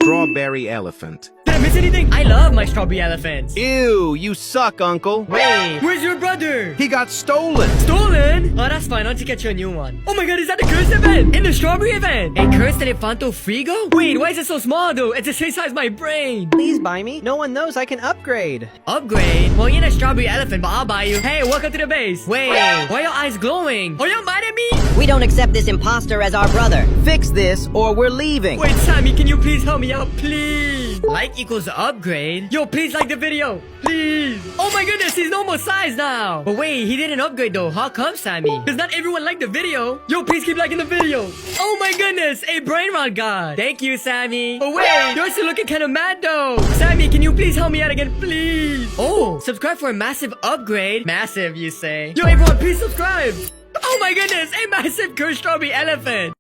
strawberry elephant. Did I miss anything? I love my strawberry elephants. Ew, you suck, Uncle. Wait, where's your brother? He got stolen. Stolen? Oh, that's fine. I'll just get you a new one. Oh my god, is that the cursed event? In the strawberry event? A cursed elefanto frigo? Wait, why is it so small though? It's the same size as my brain. Please buy me. No one knows I can upgrade. Upgrade? Well, you're a strawberry elephant, but I'll buy you. Hey, welcome to the base. Wait, why are your eyes glowing? Are you mad at me? We don't accept this imposter as our brother. Fix this or we're leaving. Wait, Sammy, can you please help me out, please? Like equals upgrade. Yo, please like the video. Please. Oh my goodness, he's normal size now. But wait, he didn't upgrade though. How come, Sammy? Because not everyone liked the video. Yo, please keep liking the video. Oh my goodness, a brainrot god. Thank you, Sammy. But wait, you're still looking kind of mad though. Sammy, can you please help me out again, please? Oh, subscribe for a massive upgrade. Massive, you say? Yo, everyone, please subscribe. Oh my goodness, a massive cursed strawberry elephant.